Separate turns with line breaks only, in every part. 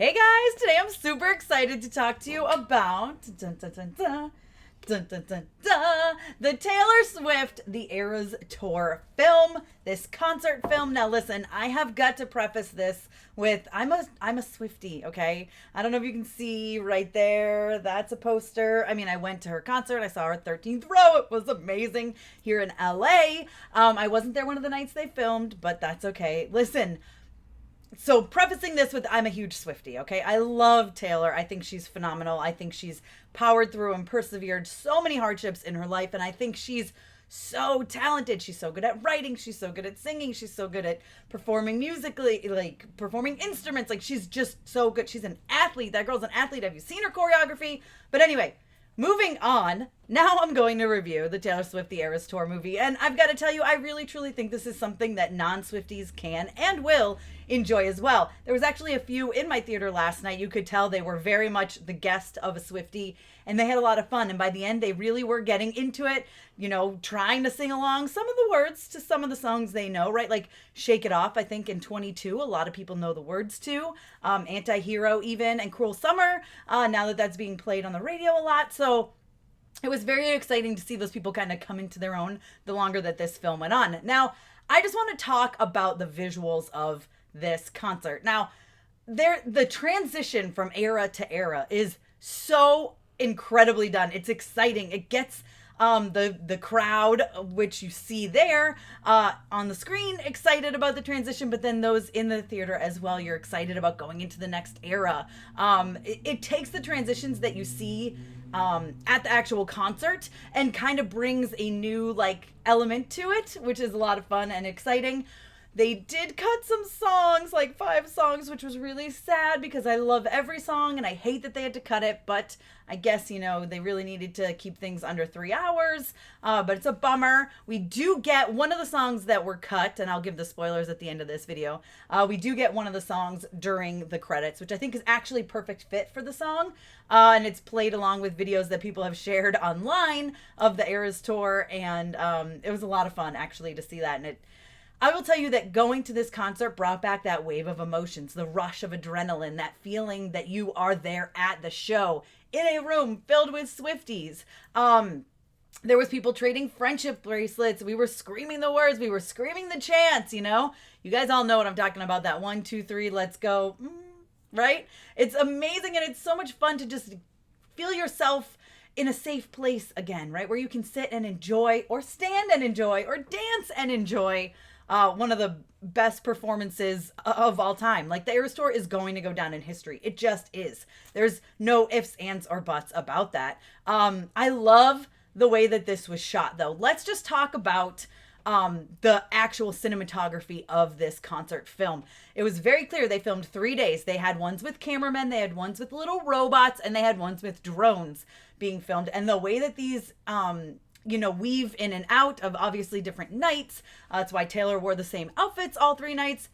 Hey guys, today I'm super excited to talk to you about the Taylor Swift The Eras Tour film, this concert film. Now listen, I have got to preface this with I'm a Swiftie, okay? I don't know if you can see right there. That's a poster. I mean, I went to her concert. I saw her 13th row. It was amazing here in LA. I wasn't there one of the nights they filmed, but that's okay. Listen, so prefacing this with I'm a huge Swiftie, okay? I love Taylor. I think she's phenomenal. I think she's powered through and persevered so many hardships in her life, and I think she's so talented. She's so good at writing, she's so good at singing, she's so good at performing musically, like performing instruments. Like she's just so good. She's an athlete. That girl's an athlete. Have you seen her choreography? But anyway, moving on, now I'm going to review the Taylor Swift The Eras Tour movie, and I've got to tell you, I really truly think this is something that non-Swifties can and will enjoy as well. There was actually a few in my theater last night. You could tell they were very much the guest of a Swiftie, and they had a lot of fun, and by the end, they really were getting into it, you know, trying to sing along some of the words to some of the songs they know, right? Like Shake It Off, I think in 22, a lot of people know the words to. Anti-Hero even, and Cruel Summer, now that that's being played on the radio a lot. So it was very exciting to see those people kind of come into their own the longer that this film went on. Now, I just want to talk about the visuals of this concert. Now, the transition from era to era is so incredibly done. It's exciting. It gets the crowd, which you see there on the screen, excited about the transition, but then those in the theater as well, you're excited about going into the next era. It takes the transitions that you see at the actual concert and kind of brings a new like element to it, which is a lot of fun and exciting. They did cut some songs, like 5 songs, which was really sad because I love every song and I hate that they had to cut it. But I guess, you know, they really needed to keep things under 3 hours. But it's a bummer. We do get one of the songs that were cut, and I'll give the spoilers at the end of this video. We do get one of the songs during the credits, which I think is actually perfect fit for the song. And it's played along with videos that people have shared online of the Eras Tour. And it was a lot of fun, actually, to see that. And I will tell you that going to this concert brought back that wave of emotions, the rush of adrenaline, that feeling that you are there at the show in a room filled with Swifties. There was people trading friendship bracelets. We were screaming the words. We were screaming the chants, you know? You guys all know what I'm talking about, that 1, 2, 3, let's go, right? It's amazing, and it's so much fun to just feel yourself in a safe place again, right? Where you can sit and enjoy, or stand and enjoy, or dance and enjoy one of the best performances of all time. Like, the Eras Tour is going to go down in history. It just is. There's no ifs, ands, or buts about that. I love the way that this was shot, though. Let's just talk about the actual cinematography of this concert film. It was very clear they filmed 3 days. They had ones with cameramen, they had ones with little robots, and they had ones with drones being filmed. And the way that these weave in and out of obviously different nights. That's why Taylor wore the same outfits all 3 nights.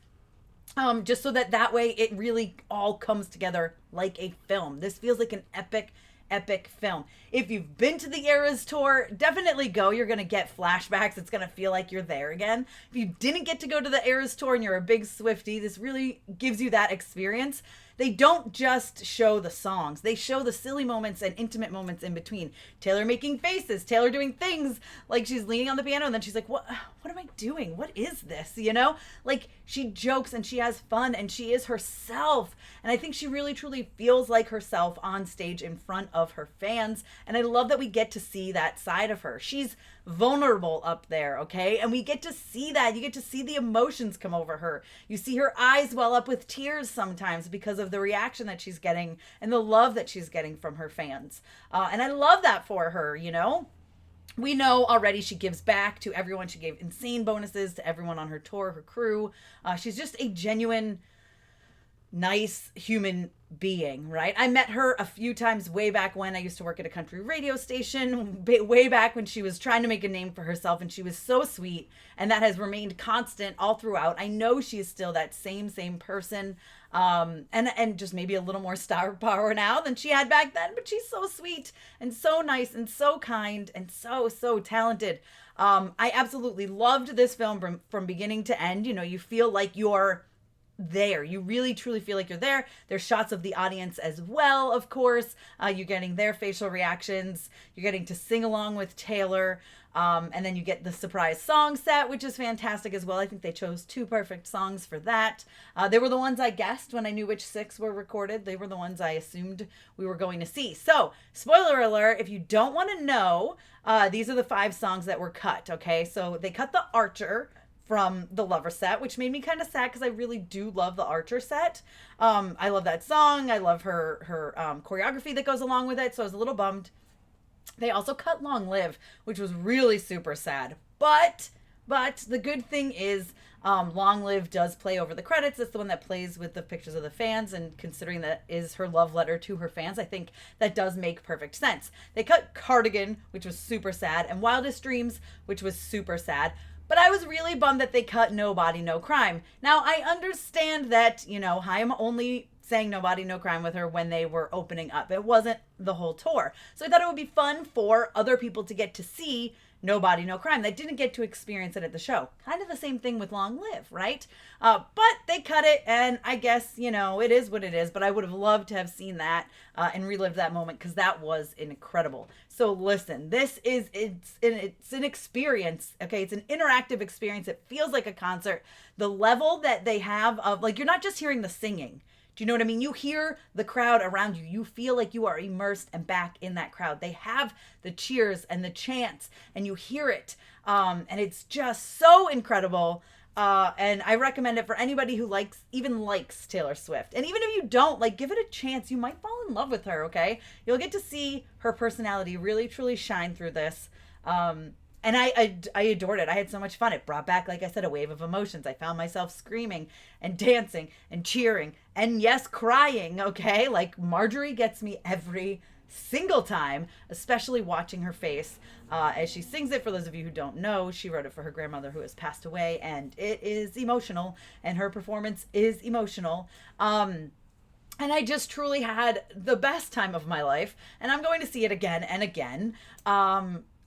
Just so that way it really all comes together like a film. This feels like an epic film. If you've been to the Eras Tour, definitely go. You're going to get flashbacks. It's going to feel like you're there again. If you didn't get to go to the Eras Tour and you're a big Swiftie, this really gives you that experience. They don't just show the songs. They show the silly moments and intimate moments in between. Taylor making faces, Taylor doing things like she's leaning on the piano and then she's like, what am I doing? What is this? You know, like she jokes and she has fun and she is herself. And I think she really truly feels like herself on stage in front of her fans. And I love that we get to see that side of her. She's vulnerable up there, okay? And we get to see that. You get to see the emotions come over her. You see her eyes well up with tears sometimes because of the reaction that she's getting and the love that she's getting from her fans. And I love that for her, you know? We know already she gives back to everyone. She gave insane bonuses to everyone on her tour, her crew. She's just a genuine, nice human being, right? I met her a few times way back when I used to work at a country radio station, way back when she was trying to make a name for herself, and she was so sweet, and that has remained constant all throughout. I know she is still that same person, and just maybe a little more star power now than she had back then, but she's so sweet and so nice and so kind and so talented. I absolutely loved this film from beginning to end. You know, you feel like you're there. You really truly feel like you're there. There's shots of the audience as well, of course. You're getting their facial reactions. You're getting to sing along with Taylor. And then you get the surprise song set, which is fantastic as well. I think they chose 2 perfect songs for that. They were the ones I guessed when I knew which 6 were recorded. They were the ones I assumed we were going to see. So, spoiler alert, if you don't want to know, these are the 5 songs that were cut, okay? So they cut the Archer from the Lover set, which made me kind of sad because I really do love the Archer set. I love that song. I love her choreography that goes along with it, so I was a little bummed. They also cut Long Live, which was really super sad. But the good thing is Long Live does play over the credits. It's the one that plays with the pictures of the fans, and considering that is her love letter to her fans, I think that does make perfect sense. They cut Cardigan, which was super sad, and Wildest Dreams, which was super sad. But I was really bummed that they cut No Body, No Crime. Now, I understand that, I'm only saying No Body, No Crime with her when they were opening up. It wasn't the whole tour. So I thought it would be fun for other people to get to see No Body, No Crime. They didn't get to experience it at the show. Kind of the same thing with Long Live, right? But they cut it, and I guess, it is what it is. But I would have loved to have seen that and relived that moment, because that was incredible. So listen, it's an experience, okay? It's an interactive experience. It feels like a concert. The level that they have of, you're not just hearing the singing. Do you know what I mean? You hear the crowd around you. You feel like you are immersed and back in that crowd. They have the cheers and the chants, and you hear it. And it's just so incredible. And I recommend it for anybody who likes Taylor Swift. And even if you don't, give it a chance. You might fall in love with her, okay? You'll get to see her personality really, truly shine through this. And I adored it. I had so much fun. It brought back, like I said, a wave of emotions. I found myself screaming and dancing and cheering and, yes, crying, okay? Marjorie gets me every single time, especially watching her face as she sings it. For those of you who don't know, she wrote it for her grandmother who has passed away, and it is emotional, and her performance is emotional. And I just truly had the best time of my life, and I'm going to see it again and again.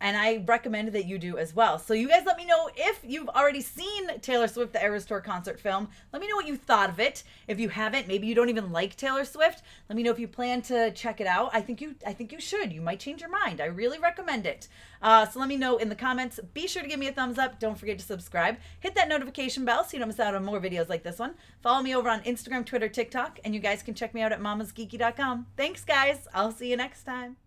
And I recommend that you do as well. So you guys let me know if you've already seen Taylor Swift, the Eras Tour concert film. Let me know what you thought of it. If you haven't, maybe you don't even like Taylor Swift. Let me know if you plan to check it out. I think you should. You might change your mind. I really recommend it. So let me know in the comments. Be sure to give me a thumbs up. Don't forget to subscribe. Hit that notification bell so you don't miss out on more videos like this one. Follow me over on Instagram, Twitter, TikTok, and you guys can check me out at MamasGeeky.com. Thanks, guys. I'll see you next time.